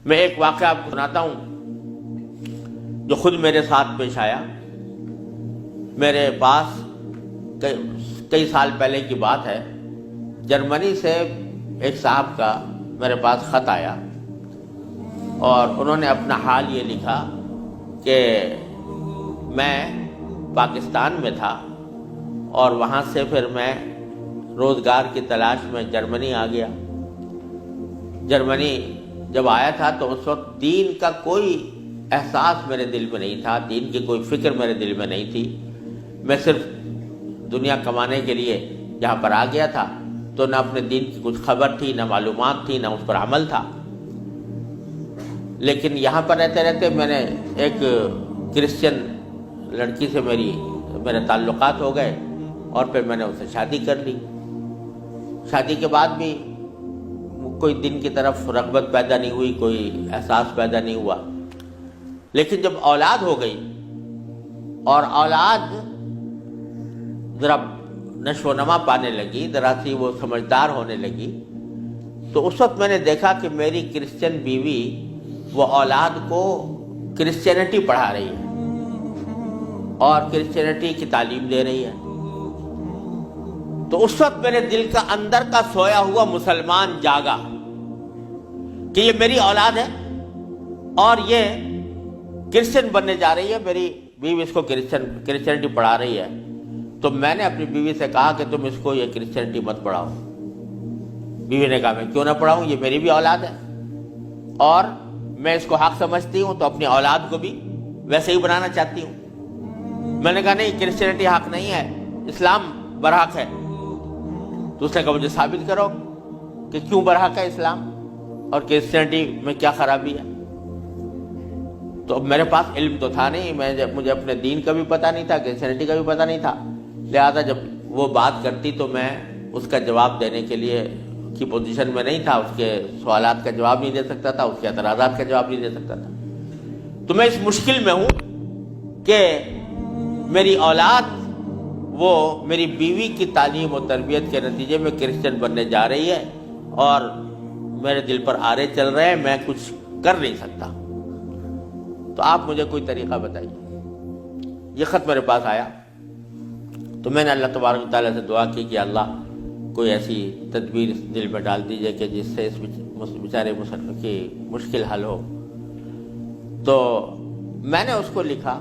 میں ایک واقعہ آپ کو سناتا ہوں جو خود میرے ساتھ پیش آیا. میرے پاس کئی سال پہلے کی بات ہے، جرمنی سے ایک صاحب کا میرے پاس خط آیا اور انہوں نے اپنا حال یہ لکھا کہ میں پاکستان میں تھا اور وہاں سے پھر میں روزگار کی تلاش میں جرمنی آ گیا. جرمنی جب آیا تھا تو اس وقت دین کا کوئی احساس میرے دل میں نہیں تھا، دین کی کوئی فکر میرے دل میں نہیں تھی. میں صرف دنیا کمانے کے لیے یہاں پر آ گیا تھا، تو نہ اپنے دین کی کچھ خبر تھی، نہ معلومات تھی، نہ اس پر عمل تھا. لیکن یہاں پر رہتے رہتے میں نے ایک کرسچن لڑکی سے میرے تعلقات ہو گئے اور پھر میں نے اسے شادی کر لی. شادی کے بعد بھی کوئی دین کی طرف رغبت پیدا نہیں ہوئی، کوئی احساس پیدا نہیں ہوا. لیکن جب اولاد ہو گئی اور اولاد ذرا نشو و نما پانے لگی، ذرا سی وہ سمجھدار ہونے لگی، تو اس وقت میں نے دیکھا کہ میری کرسچن بیوی وہ اولاد کو کرسچینٹی پڑھا رہی ہے اور کرسچینٹی کی تعلیم دے رہی ہے. تو اس وقت میرے دل کا اندر کا سویا ہوا مسلمان جاگا کہ یہ میری اولاد ہے اور یہ کرسچن بننے جا رہی ہے، میری بیوی اس کو کرسچینٹی پڑھا رہی ہے. تو میں نے اپنی بیوی سے کہا کہ تم اس کو یہ کرسچینٹی مت پڑھاؤ. بیوی نے کہا میں کیوں نہ پڑھاؤں، یہ میری بھی اولاد ہے اور میں اس کو حق سمجھتی ہوں، تو اپنی اولاد کو بھی ویسے ہی بنانا چاہتی ہوں. میں نے کہا نہیں، کرسچینٹی حق نہیں ہے، اسلام برحق ہے. تو اس نے کہا مجھے ثابت کرو کہ کیوں برحق ہے اسلام اور کرسچینٹی میں کیا خرابی ہے. تو اب میرے پاس علم تو تھا نہیں، مجھے اپنے دین کا بھی پتہ نہیں تھا، کرسچینٹی کا بھی پتہ نہیں تھا. لہذا جب وہ بات کرتی تو میں اس کا جواب دینے کے لیے کی پوزیشن میں نہیں تھا، اس کے سوالات کا جواب نہیں دے سکتا تھا، اس کے اعتراضات کا جواب نہیں دے سکتا تھا. تو میں اس مشکل میں ہوں کہ میری اولاد وہ میری بیوی کی تعلیم و تربیت کے نتیجے میں کرسچن بننے جا رہی ہے اور میرے دل پر آرے چل رہے ہیں، میں کچھ کر نہیں سکتا. تو آپ مجھے کوئی طریقہ بتائیے. یہ خط میرے پاس آیا تو میں نے اللہ تبارک و تعالیٰ سے دعا کی کہ اللہ کوئی ایسی تدبیر دل میں ڈال دیجئے کہ جس سے اس بیچارے مسلمان کی مشکل حل ہو. تو میں نے اس کو لکھا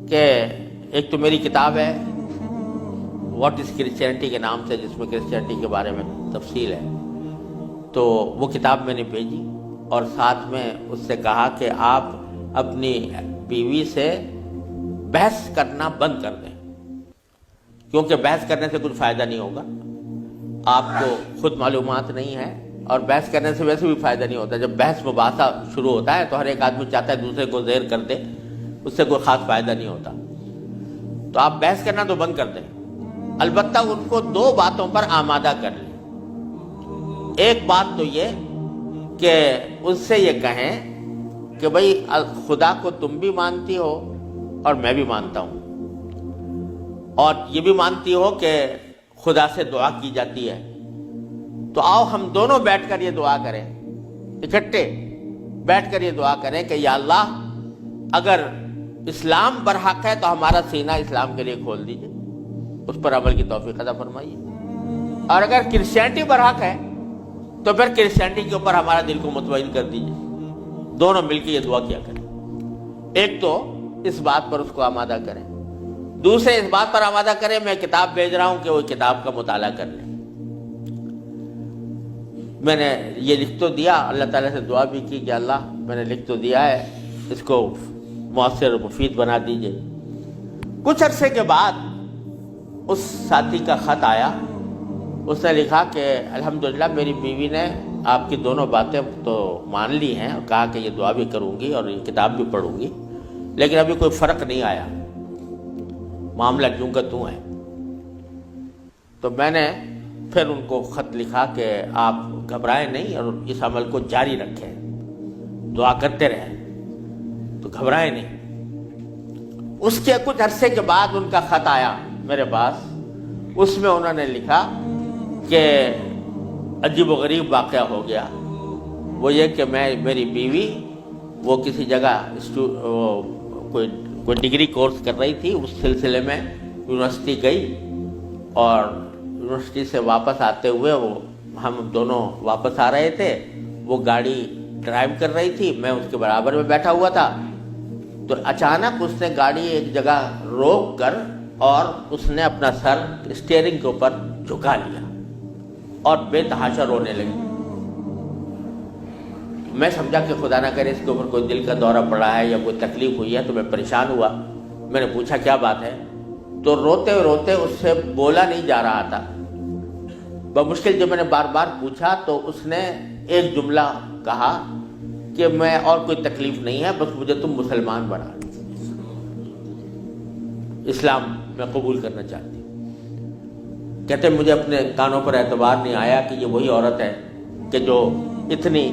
کہ ایک تو میری کتاب ہے واٹ از کرسچینٹی کے نام سے، جس میں کرسچینٹی کے بارے میں تفصیل ہے. تو وہ کتاب میں نے بھیجی اور ساتھ میں اس سے کہا کہ آپ اپنی بیوی سے بحث کرنا بند کر دیں، کیونکہ بحث کرنے سے کچھ فائدہ نہیں ہوگا. آپ کو خود معلومات نہیں ہے اور بحث کرنے سے ویسے بھی فائدہ نہیں ہوتا. جب بحث مباحثہ شروع ہوتا ہے تو ہر ایک آدمی چاہتا ہے دوسرے کو زیر کر دے، اس سے کوئی خاص فائدہ نہیں ہوتا. تو آپ بحث کرنا تو بند کر دیں، البتہ ان کو دو باتوں پر آمادہ کر لیں. ایک بات تو یہ کہ ان سے یہ کہیں کہ بھئی خدا کو تم بھی مانتی ہو اور میں بھی مانتا ہوں، اور یہ بھی مانتی ہو کہ خدا سے دعا کی جاتی ہے. تو آؤ ہم دونوں بیٹھ کر یہ دعا کریں، اکٹھے بیٹھ کر یہ دعا کریں کہ یا اللہ اگر اسلام برحق ہے تو ہمارا سینہ اسلام کے لیے کھول دیجئے، اس پر عمل کی توفیق عطا فرمائیے. اور اگر کرسچینٹی برحق ہے تو پھر کرسچینٹی کے اوپر ہمارا دل کو مطمئن کر دیجئے. دونوں مل کے یہ دعا کیا کریں. ایک تو اس بات پر اس کو آمادہ کریں، دوسرے اس بات پر آمادہ کریں میں کتاب بھیج رہا ہوں کہ وہ کتاب کا مطالعہ کر لیں. میں نے یہ لکھ تو دیا، اللہ تعالیٰ سے دعا بھی کی کہ اللہ میں نے لکھ تو دیا ہے، اس کو مؤثر و مفید بنا دیجئے. کچھ عرصے کے بعد اس ساتھی کا خط آیا. اس نے لکھا کہ الحمدللہ میری بیوی نے آپ کی دونوں باتیں تو مان لی ہیں اور کہا کہ یہ دعا بھی کروں گی اور یہ کتاب بھی پڑھوں گی، لیکن ابھی کوئی فرق نہیں آیا، معاملہ یوں کا توں ہے. تو میں نے پھر ان کو خط لکھا کہ آپ گھبرائیں نہیں اور اس عمل کو جاری رکھیں، دعا کرتے رہیں، تو گھبرائیں نہیں. اس کے کچھ عرصے کے بعد ان کا خط آیا میرے پاس. اس میں انہوں نے لکھا کہ عجیب و غریب واقعہ ہو گیا. وہ یہ کہ میری بیوی وہ کسی جگہ کوئی ڈگری کورس کر رہی تھی، اس سلسلے میں یونیورسٹی گئی، اور یونیورسٹی سے واپس آتے ہوئے ہم دونوں واپس آ رہے تھے، وہ گاڑی ڈرائیو کر رہی تھی، میں اس کے برابر میں بیٹھا ہوا تھا، تو اچانک اس نے گاڑی ایک جگہ روک کر اور اس نے اپنا سر اسٹیئرنگ کے اوپر جھکا لیا اور بے تحاشا رونے لگی۔ میں سمجھا کہ خدا نہ کرے اس کے اوپر کوئی دل کا دورہ پڑا ہے یا کوئی تکلیف ہوئی ہے، تو میں پریشان ہوا۔ میں نے پوچھا کیا بات ہے، تو روتے روتے اس سے بولا نہیں جا رہا تھا۔ بمشکل جب میں نے بار بار پوچھا تو اس نے ایک جملہ کہا کہ میں اور کوئی تکلیف نہیں ہے، بس مجھے تم مسلمان بنا دو، اسلام میں قبول کرنا چاہتی ہوں۔ کہتے مجھے اپنے کانوں پر اعتبار نہیں آیا کہ یہ وہی عورت ہے کہ جو اتنی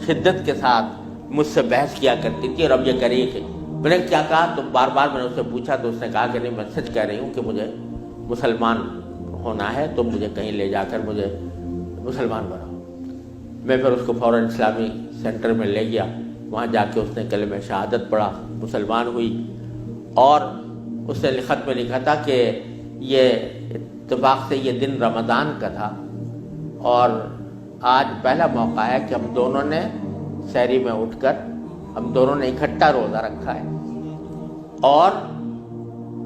شدت کے ساتھ مجھ سے بحث کیا کرتی تھی، اور اب یہ کری کہ میں نے کیا کہا، تو بار بار میں نے اس سے پوچھا تو اس نے کہا کہ نہیں، میں سچ کہہ رہی ہوں کہ مجھے مسلمان ہونا ہے، تو مجھے کہیں لے جا کر مجھے مسلمان بناؤ۔ میں پھر اس کو فوراً اسلامی سینٹر میں لے گیا، وہاں جا کے اس نے کلمہ شہادت پڑھا، مسلمان ہوئی، اور اس نے خط میں لکھا تھا کہ یہ اتفاق سے یہ دن رمضان کا تھا، اور آج پہلا موقع ہے کہ ہم دونوں نے سحری میں اٹھ کر ہم دونوں نے اکٹھا روزہ رکھا ہے، اور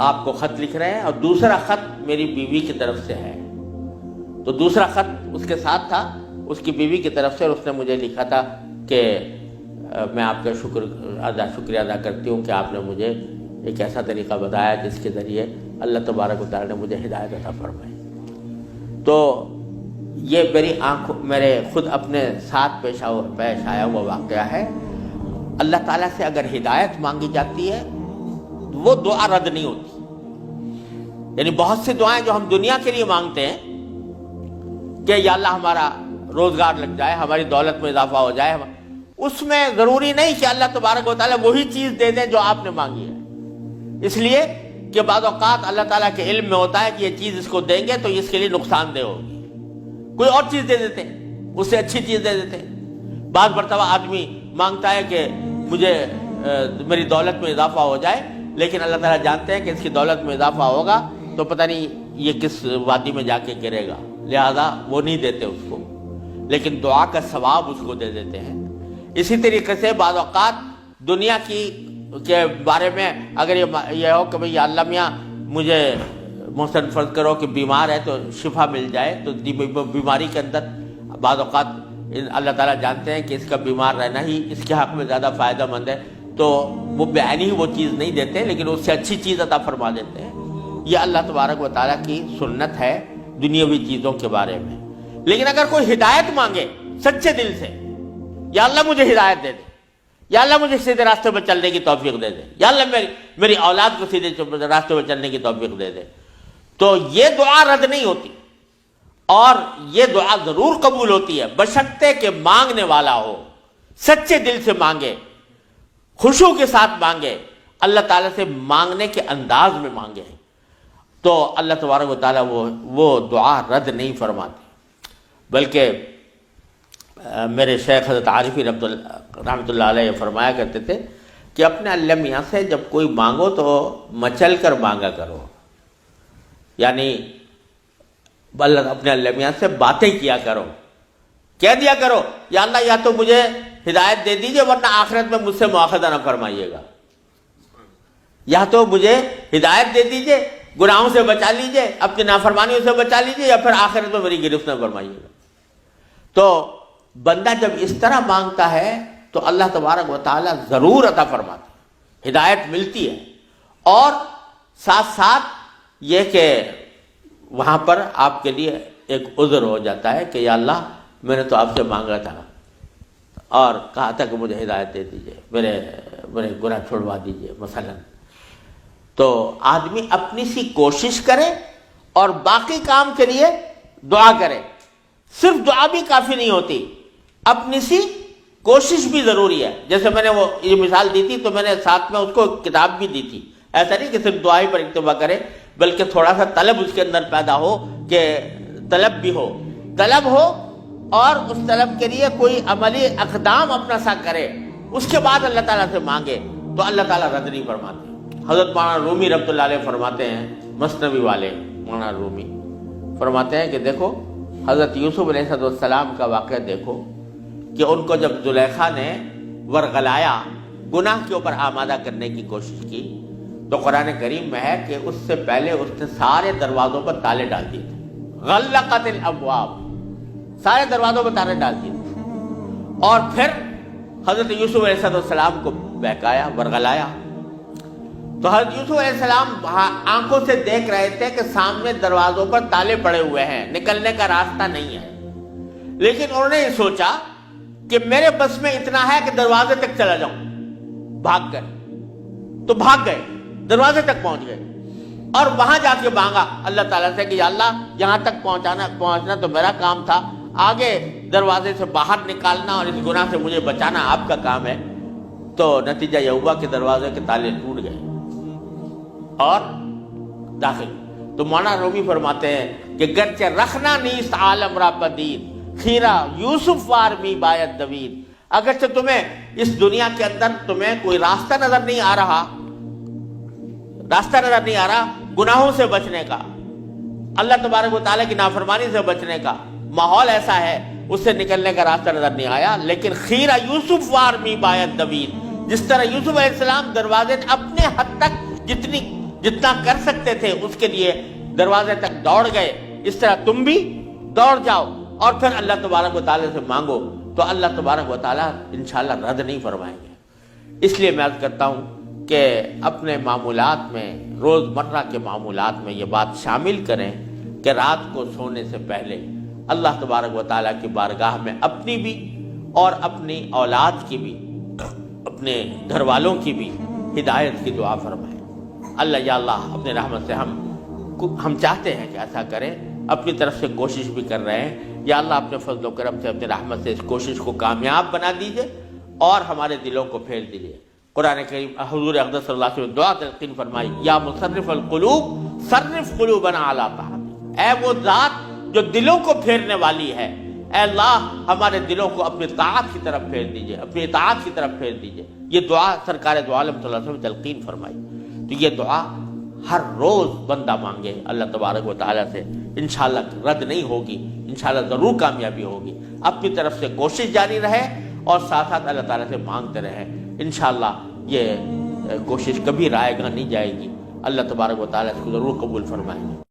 آپ کو خط لکھ رہے ہیں، اور دوسرا خط میری بیوی کی طرف سے ہے۔ تو دوسرا خط اس کے ساتھ تھا اس کی بیوی کی طرف سے، اور اس نے مجھے لکھا تھا کہ میں آپ کا شکریہ ادا کرتی ہوں کہ آپ نے مجھے ایک ایسا طریقہ بتایا جس کے ذریعے اللہ تبارک و تعالیٰ نے مجھے ہدایت عطا فرمائی۔ تو یہ میرے خود اپنے ساتھ پیش آیا ہوا واقعہ ہے۔ اللہ تعالیٰ سے اگر ہدایت مانگی جاتی ہے وہ دعا رد نہیں ہوتی۔ یعنی بہت سی دعائیں جو ہم دنیا کے لیے مانگتے ہیں کہ یا اللہ ہمارا روزگار لگ جائے، ہماری دولت میں اضافہ ہو جائے، اس میں ضروری نہیں کہ اللہ تبارک و تعالیٰ وہی چیز دے دیں جو آپ نے مانگی ہے، اس لیے کہ بعض اوقات اللہ تعالیٰ کے علم میں ہوتا ہے کہ یہ چیز اس کو دیں گے تو اس کے لیے نقصان دہ ہوگی، کوئی اور چیز دے دیتے ہیں، اس سے اچھی چیز دے دیتے ہیں۔ بعض مرتبہ آدمی مانگتا ہے کہ مجھے میری دولت میں اضافہ ہو جائے، لیکن اللہ تعالیٰ جانتے ہیں کہ اس کی دولت میں اضافہ ہوگا تو پتہ نہیں یہ کس وادی میں جا کے گرے گا، لہذا وہ نہیں دیتے اس کو، لیکن دعا کا ثواب اس کو دے دیتے ہیں۔ اسی طریقے سے بعض اوقات دنیا کے بارے میں اگر یہ ہو کہ بھئی اللہ میاں مجھے محسن فرض کرو کہ بیمار ہے تو شفا مل جائے، تو بیماری کے اندر بعض اوقات اللہ تعالیٰ جانتے ہیں کہ اس کا بیمار رہنا ہی اس کے حق میں زیادہ فائدہ مند ہے، تو وہ بعینی ہی وہ چیز نہیں دیتے لیکن اس سے اچھی چیز عطا فرما دیتے ہیں۔ یہ اللہ تبارک و تعالیٰ کی سنت ہے دنیاوی چیزوں کے بارے میں۔ لیکن اگر کوئی ہدایت مانگے سچے دل سے، یا اللہ مجھے ہدایت دے دے، یا اللہ مجھے سیدھے راستے پر چلنے کی توفیق دے دے، یا اللہ میری اولاد کو سیدھے راستے پر چلنے کی توفیق دے دے، تو یہ دعا رد نہیں ہوتی، اور یہ دعا ضرور قبول ہوتی ہے بشرطے کہ مانگنے والا ہو، سچے دل سے مانگے، خشوع کے ساتھ مانگے، اللہ تعالیٰ سے مانگنے کے انداز میں مانگے، تو اللہ تبارک و تعالیٰ وہ دعا رد نہیں فرماتے۔ بلکہ میرے شیخ حضرت عارفی رحمۃ اللہ علیہ فرمایا کرتے تھے کہ اپنے اللہ میاں سے جب کوئی مانگو تو مچل کر مانگا کرو، یعنی اپنے اللہ میاں سے باتیں کیا کرو، کہہ دیا کرو یا اللہ یا تو مجھے ہدایت دے دیجئے ورنہ آخرت میں مجھ سے مواخذہ نہ فرمائیے گا، یا تو مجھے ہدایت دے دیجئے، گناہوں سے بچا لیجئے، اپنی نافرمانیوں سے بچا لیجئے، یا پھر آخرت میں میری گرفت نہ فرمائیے گا۔ تو بندہ جب اس طرح مانگتا ہے تو اللہ تبارک و تعالیٰ ضرور عطا فرماتا ہے، ہدایت ملتی ہے، اور ساتھ ساتھ یہ کہ وہاں پر آپ کے لیے ایک عذر ہو جاتا ہے کہ یا اللہ میں نے تو آپ سے مانگا تھا اور کہا تھا کہ مجھے ہدایت دے دیجئے، میرے گناہ چھوڑوا دیجئے مثلا۔ تو آدمی اپنی سی کوشش کرے اور باقی کام کے لیے دعا کرے، صرف دعا بھی کافی نہیں ہوتی، اپنی سی کوشش بھی ضروری ہے۔ جیسے میں نے وہ یہ مثال دی تھی تو میں نے ساتھ میں اس کو کتاب بھی دی تھی، ایسا نہیں کہ صرف دعا ہی پر اکتفا کرے بلکہ تھوڑا سا طلب اس کے اندر پیدا ہو، کہ طلب بھی ہو، طلب ہو اور اس طلب کے لیے کوئی عملی اقدام اپنا سا کرے، اس کے بعد اللہ تعالیٰ سے مانگے تو اللہ تعالیٰ رد نہیں فرماتے۔ حضرت مولانا رومی رحمۃ اللہ علیہ فرماتے ہیں، مثنوی والے مولانا رومی فرماتے ہیں کہ دیکھو حضرت یوسف علیہ السلام کا واقعہ دیکھو کہ ان کو جب زلیخا نے ورغلایا، گناہ کے اوپر آمادہ کرنے کی کوشش کی، تو قرآن کریم میں ہے کہ اس سے پہلے اس نے سارے دروازوں پر تالے ڈال دیے تھے، غلقت الابواب، سارے دروازوں پر تالے ڈال دیے تھے، اور پھر حضرت یوسف علیہ السلام کو بہکایا، ورغلایا۔ تو حضرت یوسف علیہ السلام آنکھوں سے دیکھ رہے تھے کہ سامنے دروازوں پر تالے پڑے ہوئے ہیں، نکلنے کا راستہ نہیں ہے، لیکن انہوں نے یہ سوچا کہ میرے بس میں اتنا ہے کہ دروازے تک چلا جاؤں، بھاگ گئے، تو بھاگ گئے، دروازے تک پہنچ گئے، اور وہاں جا کے مانگا اللہ تعالیٰ سے کہ یا اللہ یہاں تک پہنچنا تو میرا کام تھا، آگے دروازے سے باہر نکالنا اور اس گناہ سے مجھے بچانا آپ کا کام ہے۔ تو نتیجہ یہ ہوا کہ دروازے کے تالے ٹوٹ گئے اور داخل۔ تو مولانا رومی فرماتے ہیں کہ گرچہ رکھنا نیست عالم را پدید، خیرہ یوسف وار می باید دوید، اگرچہ تمہیں اس دنیا کے اندر تمہیں کوئی راستہ نظر نہیں آ رہا، گناہوں سے بچنے کا، اللہ تبارک و تعالیٰ کی نافرمانی سے بچنے کا ماحول ایسا ہے، اس سے نکلنے کا راستہ نظر نہیں آیا، لیکن خیرہ یوسف وار می باید دوید، جس طرح یوسف علیہ السلام دروازے اپنے حد تک جتنا کر سکتے تھے اس کے لیے دروازے تک دوڑ گئے، اس طرح تم بھی دوڑ جاؤ اور پھر اللہ تبارک و تعالیٰ سے مانگو، تو اللہ تبارک و تعالیٰ انشاءاللہ رد نہیں فرمائیں گے۔ اس لیے میں عرض کرتا ہوں کہ اپنے معمولات میں، روزمرہ کے معمولات میں یہ بات شامل کریں کہ رات کو سونے سے پہلے اللہ تبارک و تعالیٰ کی بارگاہ میں اپنی بھی اور اپنی اولاد کی بھی، اپنے گھر والوں کی بھی ہدایت کی دعا فرمائیں۔ اللہ یا اللہ اپنے رحمت سے ہم چاہتے ہیں کہ ایسا کریں، اپنی طرف سے کوشش بھی کر رہے ہیں، یا اللہ اپنے فضل و کرم سے اپنی رحمت سے اس کوشش کو کامیاب بنا دیجئے اور ہمارے دلوں کو پھیر دیجئے۔ قرآن کریم حضور اقدس صلی اللہ علیہ وسلم دعا تلقین فرمائی، یا مصرف القلوب صرف قلوبنا علی طاعتک، اے وہ ذات جو دلوں کو پھیرنے والی ہے، اے اللہ ہمارے دلوں کو اپنی طاعت کی طرف پھیر دیجئے، اپنی اطاعت کی طرف پھیر دیجئے۔ یہ دعا سرکار دو عالم صلی اللہ علیہ وسلم تلقین فرمائی۔ تو یہ دعا ہر روز بندہ مانگے اللہ تبارک و تعالیٰ سے، انشاءاللہ رد نہیں ہوگی، انشاءاللہ ضرور کامیابی ہوگی۔ اپنی طرف سے کوشش جاری رہے اور ساتھ ساتھ اللہ تعالیٰ سے مانگتے رہے، انشاءاللہ یہ کوشش کبھی رائے گاہ نہیں جائے گی، اللہ تبارک و تعالیٰ اس کو ضرور قبول فرمائیں گے۔